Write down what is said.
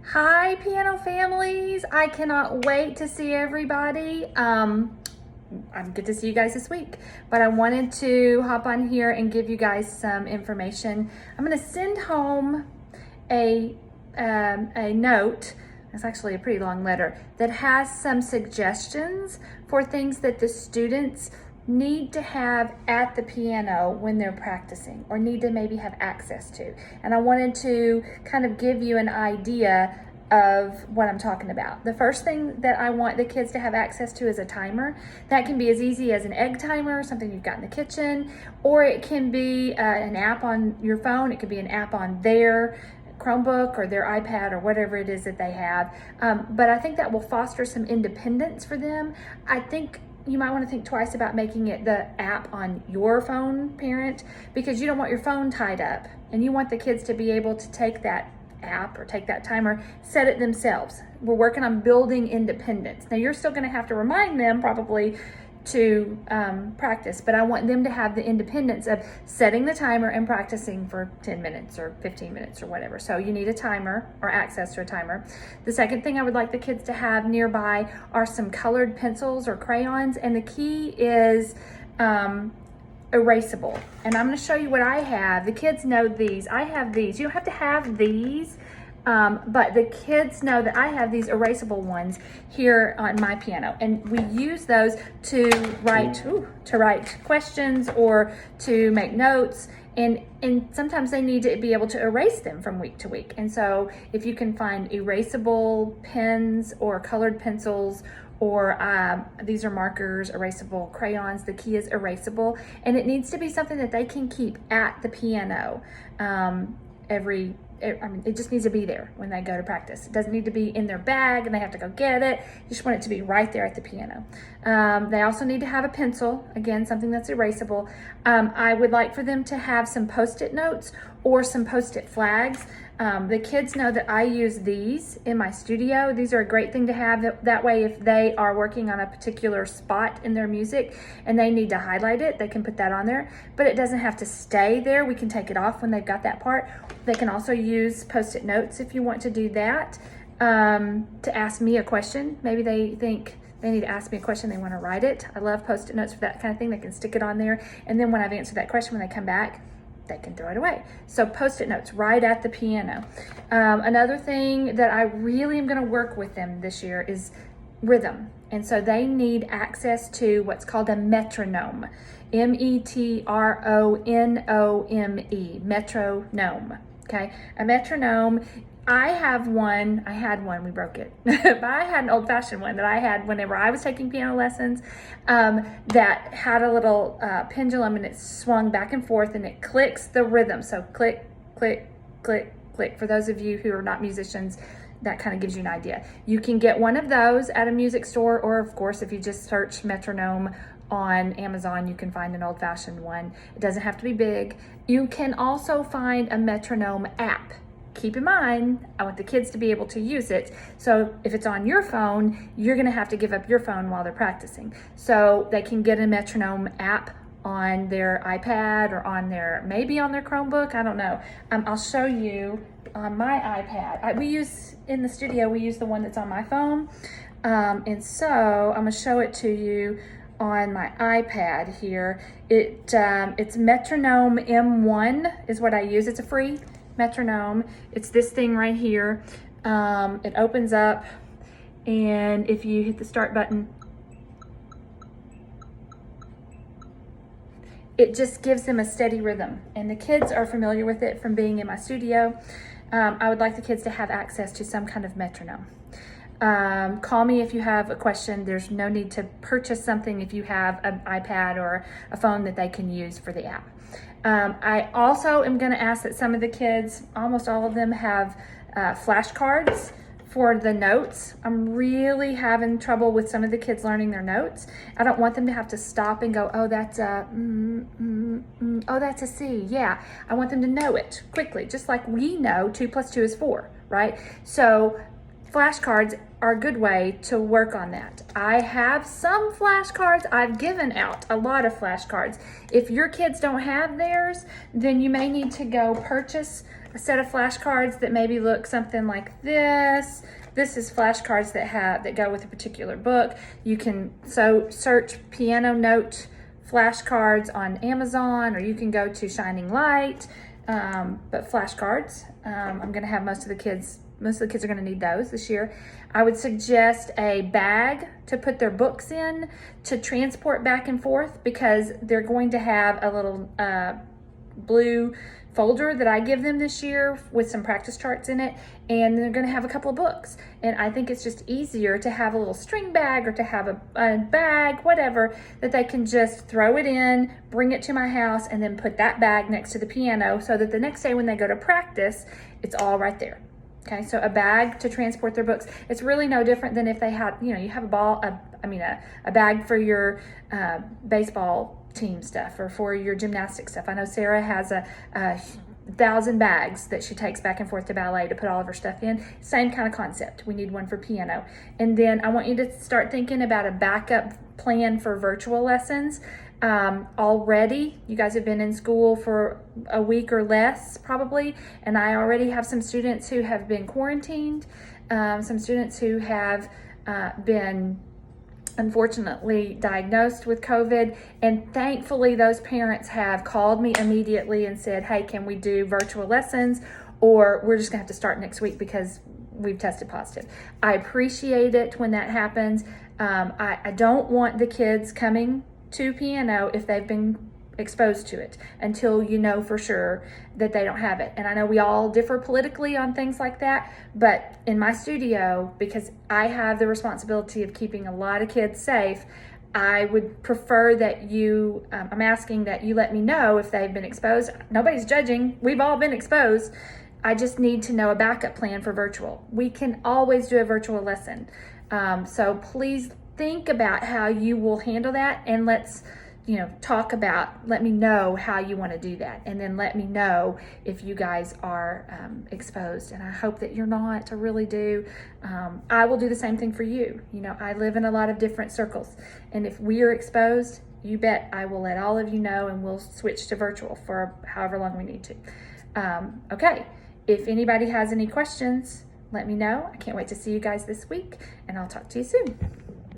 Hi, piano families. I cannot wait to see everybody. I'm good to see you guys this week, but I wanted to hop on here and give you guys some information. I'm going to send home a note. It's actually a pretty long letter that has some suggestions for things that the students need to have at the piano when they're practicing, or need to maybe have access to. And I wanted to kind of give you an idea of what I'm talking about. The first thing that I want the kids to have access to is a timer. That can be as easy as an egg timer, something you've got in the kitchen, or it can be an app on your phone. It could be an app on their Chromebook or their iPad or whatever it is that they have. But I think that will foster some independence for them. I think you might want to think twice about making it the app on your phone, parent, because you don't want your phone tied up, and you want the kids to be able to take that app or take that timer, set it themselves. We're working on building independence. Now, you're still going to have to remind them probably to practice, but I want them to have the independence of setting the timer and practicing for 10 minutes or 15 minutes or whatever. So you need a timer or access to a timer. The second thing I would like the kids to have nearby are some colored pencils or crayons, and the key is erasable. And I'm going to show you what I have. The kids know these. I have these. You don't have to have these. But the kids know that I have these erasable ones here on my piano, and we use those to write questions or to make notes, and sometimes they need to be able to erase them from week to week. And so if you can find erasable pens or colored pencils, or these are markers, erasable crayons, the key is erasable, and it needs to be something that they can keep at the piano it just needs to be there when they go to practice. It doesn't need to be in their bag and they have to go get it. You just want it to be right there at the piano. They also need to have a pencil, again, something that's erasable. I would like for them to have some Post-it notes or some Post-it flags. The kids know that I use these in my studio. These are a great thing to have. That way, if they are working on a particular spot in their music and they need to highlight it, they can put that on there. But it doesn't have to stay there. We can take it off when they've got that part. They can also use Post-it notes if you want to do that, to ask me a question. Maybe they think they need to ask me a question, they want to write it. I love Post-it notes for that kind of thing. They can stick it on there, and then when I've answered that question, when they come back, they can throw it away. So Post-it notes right at the piano. Another thing that I really am going to work with them this year is rhythm. And so they need access to what's called a metronome. METRONOME, metronome. Okay, a metronome. I had one, we broke it, but I had an old-fashioned one that I had whenever I was taking piano lessons, that had a little pendulum, and it swung back and forth, and it clicks the rhythm. So click, click, click, click. For those of you who are not musicians, that kind of gives you an idea. You can get one of those at a music store, or of course, if you just search metronome on Amazon, you can find an old-fashioned one. It doesn't have to be big. You can also find a metronome app. Keep in mind, I want the kids to be able to use it. So if it's on your phone, you're going to have to give up your phone while they're practicing. So they can get a metronome app on their iPad or maybe on their Chromebook. I don't know. I'll show you on my iPad. In the studio, we use the one that's on my phone. And so I'm going to show it to you on my iPad here. It's Metronome M1 is what I use. It's a free metronome. It's this thing right here. It opens up, and if you hit the start button, it just gives them a steady rhythm, and the kids are familiar with it from being in my studio. I would like the kids to have access to some kind of metronome. Call me if you have a question. There's no need to purchase something if you have an iPad or a phone that they can use for the app. I also am going to ask that some of the kids, almost all of them, have flashcards for the notes. I'm really having trouble with some of the kids learning their notes. I don't want them to have to stop and go, oh, that's a oh, that's a C. Yeah, I want them to know it quickly, just like we know 2 + 2 is 4, right? So flashcards are a good way to work on that. I have some flashcards. I've given out a lot of flashcards. If your kids don't have theirs, then you may need to go purchase a set of flashcards that maybe look something like this. This is flashcards that go with a particular book. You can search piano note flashcards on Amazon, or you can go to Shining Light. But flashcards, I'm gonna have most of the kids are gonna need those this year. I would suggest a bag to put their books in to transport back and forth, because they're going to have a little blue folder that I give them this year with some practice charts in it, and they're going to have a couple of books. And I think it's just easier to have a little string bag, or to have a bag, whatever, that they can just throw it in, bring it to my house, and then put that bag next to the piano, so that the next day when they go to practice, it's all right there. Okay, so a bag to transport their books. It's really no different than if they had, you have a bag for your baseball team stuff, or for your gymnastic stuff. I know Sarah has a 1,000 bags that she takes back and forth to ballet to put all of her stuff in. Same kind of concept. We need one for piano. And then I want you to start thinking about a backup plan for virtual lessons. Already, you guys have been in school for a week or less probably, and I already have some students who have been quarantined, some students who have been unfortunately diagnosed with COVID, and thankfully those parents have called me immediately and said, hey, can we do virtual lessons, or we're just gonna have to start next week because we've tested positive. I appreciate it when that happens. I don't want the kids coming to piano if they've been exposed to it until you know for sure that they don't have it. And I know we all differ politically on things like that, but in my studio, because I have the responsibility of keeping a lot of kids safe, I would prefer that I'm asking that you let me know if they've been exposed. Nobody's judging. We've all been exposed. I just need to know a backup plan for virtual. We can always do a virtual lesson. So please think about how you will handle that, and let's let me know how you want to do that, and then let me know if you guys are exposed. And I hope that you're not. I really do. I will do the same thing for you. I live in a lot of different circles, and if we are exposed, you bet I will let all of you know, and we'll switch to virtual for however long we need to. Okay, if anybody has any questions, let me know. I can't wait to see you guys this week, and I'll talk to you soon.